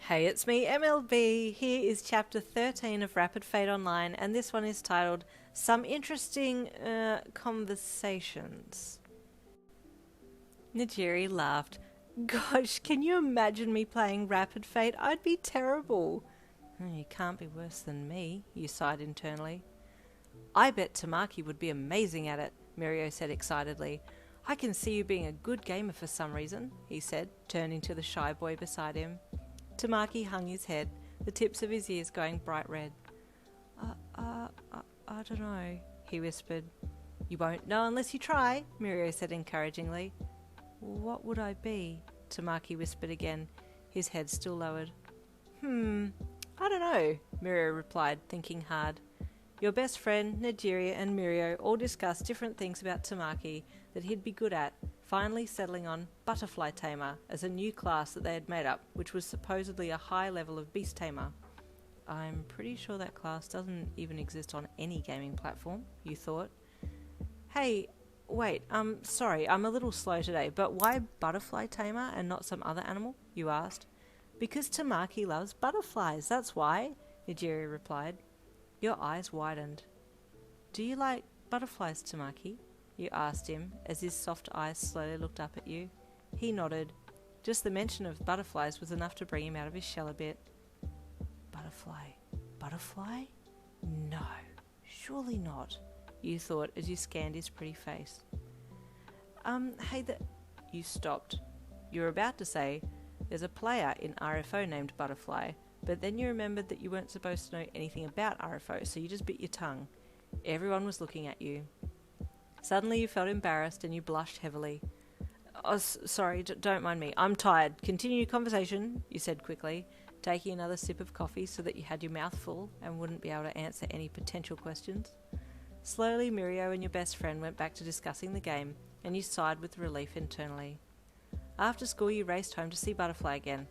Hey, it's me, MLB. Here is chapter 13 of Rapid Fate Online, and this one is titled Some Interesting Conversations. Najiri laughed. Gosh, can you imagine me playing Rapid Fate? I'd be terrible. You can't be worse than me, you sighed internally. I bet Tamaki would be amazing at it, Mirio said excitedly. I can see you being a good gamer for some reason, he said, turning to the shy boy beside him. Tamaki hung his head, the tips of his ears going bright red. I don't know, he whispered. You won't know unless you try, Mirio said encouragingly. What would I be? Tamaki whispered again, his head still lowered. I don't know, Mirio replied, thinking hard. Your best friend, Nigeria, and Mirio all discussed different things about Tamaki that he'd be good at, finally settling on Butterfly Tamer as a new class that they had made up, which was supposedly a high level of Beast Tamer. I'm pretty sure that class doesn't even exist on any gaming platform, you thought. Hey, wait, sorry, I'm a little slow today, but why Butterfly Tamer and not some other animal? You asked. Because Tamaki loves butterflies, that's why, Nigeria replied. Your eyes widened. Do you like butterflies, Tamaki? You asked him, as his soft eyes slowly looked up at you. He nodded. Just the mention of butterflies was enough to bring him out of his shell a bit. Butterfly? No, surely not, you thought as you scanned his pretty face. You stopped. You were about to say, there's a player in RFO named Butterfly, but then you remembered that you weren't supposed to know anything about RFO, so you just bit your tongue. Everyone was looking at you. Suddenly you felt embarrassed and you blushed heavily. Oh, sorry, don't mind me. I'm tired. Continue your conversation, you said quickly, taking another sip of coffee so that you had your mouth full and wouldn't be able to answer any potential questions. Slowly, Mirio and your best friend went back to discussing the game, and you sighed with relief internally. After school, you raced home to see Butterfly again.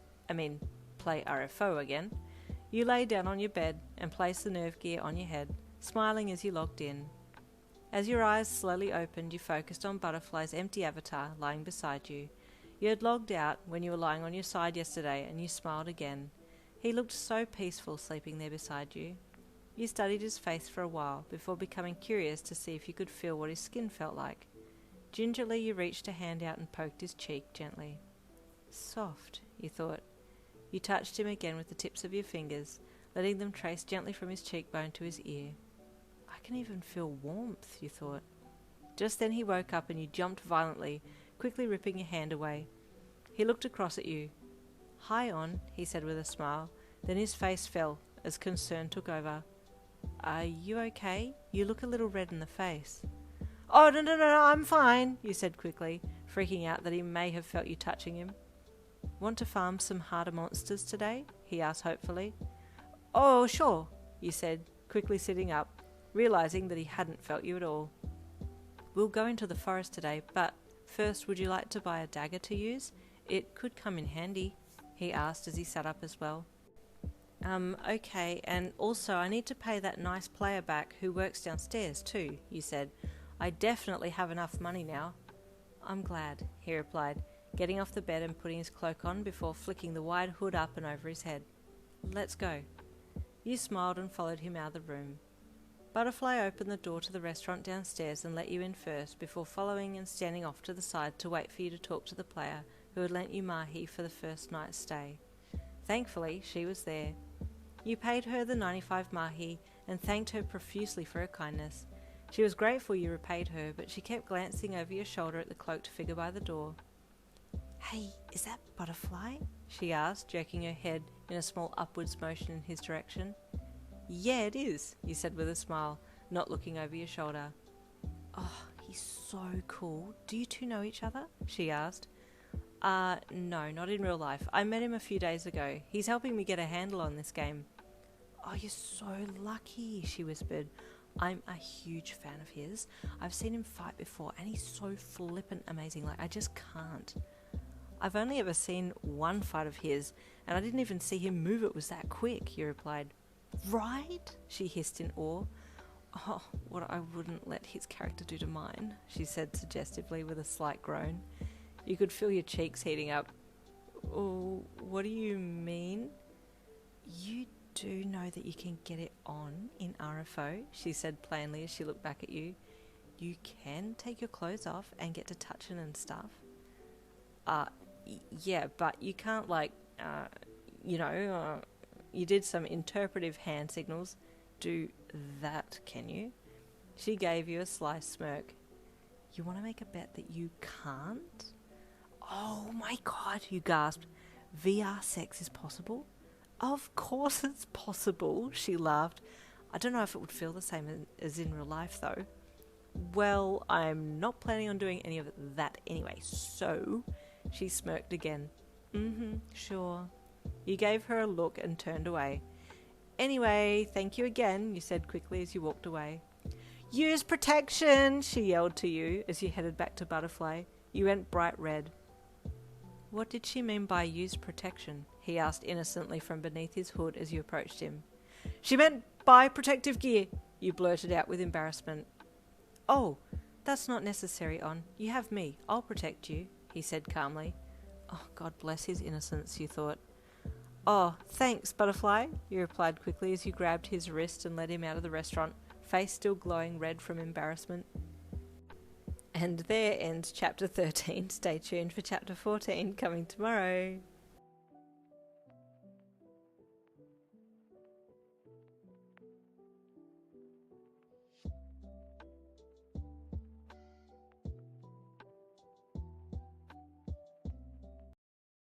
Play RFO again. You lay down on your bed and placed the nerve gear on your head, smiling as you logged in. As your eyes slowly opened, you focused on Butterfly's empty avatar lying beside you. You had logged out when you were lying on your side yesterday, and you smiled again. He looked so peaceful sleeping there beside you. You studied his face for a while before becoming curious to see if you could feel what his skin felt like. Gingerly you reached a hand out and poked his cheek gently. Soft, you thought. You touched him again with the tips of your fingers, letting them trace gently from his cheekbone to his ear. I can even feel warmth, you thought. Just then he woke up and you jumped violently, quickly ripping your hand away. He looked across at you. Hi, On, he said with a smile. Then his face fell as concern took over. Are you okay? You look a little red in the face. Oh, no, I'm fine, you said quickly, freaking out that he may have felt you touching him. Want to farm some harder monsters today? He asked hopefully. Oh, sure, you said, quickly sitting up, realizing that he hadn't felt you at all. We'll go into the forest today, but first would you like to buy a dagger to use? It could come in handy, he asked as he sat up as well. Okay, and also I need to pay that nice player back who works downstairs too, you said. I definitely have enough money now. I'm glad, he replied, getting off the bed and putting his cloak on before flicking the wide hood up and over his head. Let's go. You smiled and followed him out of the room. Butterfly opened the door to the restaurant downstairs and let you in first before following and standing off to the side to wait for you to talk to the player who had lent you mahi for the first night's stay. Thankfully, she was there. You paid her the 95 mahi and thanked her profusely for her kindness. She was grateful you repaid her, but she kept glancing over your shoulder at the cloaked figure by the door. Hey, is that Butterfly? She asked, jerking her head in a small upwards motion in his direction. Yeah, it is, you said with a smile, not looking over your shoulder. Oh, he's so cool. Do you two know each other? She asked. No, not in real life. I met him a few days ago. He's helping me get a handle on this game. Oh, you're so lucky, she whispered. I'm a huge fan of his. I've seen him fight before, and he's so flippant amazing. I just can't. I've only ever seen one fight of his, and I didn't even see him move. It was that quick, you replied. Right? She hissed in awe. Oh, what I wouldn't let his character do to mine, she said suggestively with a slight groan. You could feel your cheeks heating up. Oh, what do you mean? You do know that you can get it on in RFO, she said plainly as she looked back at you. You can take your clothes off and get to touching and stuff. Yeah, but you can't, you did some interpretive hand signals. Do that, can you? She gave you a sly smirk. You want to make a bet that you can't? Oh my god, you gasped. VR sex is possible? Of course it's possible, she laughed. I don't know if it would feel the same as in real life, though. Well, I'm not planning on doing any of that anyway, so... She smirked again. Sure. You gave her a look and turned away. Anyway, thank you again, you said quickly as you walked away. Use protection, she yelled to you as you headed back to Butterfly. You went bright red. What did she mean by use protection? He asked innocently from beneath his hood as you approached him. She meant buy protective gear, you blurted out with embarrassment. Oh, that's not necessary, On. You have me. I'll protect you, he said calmly. Oh, God bless his innocence, you thought. Oh, thanks, Butterfly, you replied quickly as you grabbed his wrist and led him out of the restaurant, face still glowing red from embarrassment. And there ends Chapter 13. Stay tuned for Chapter 14 coming tomorrow.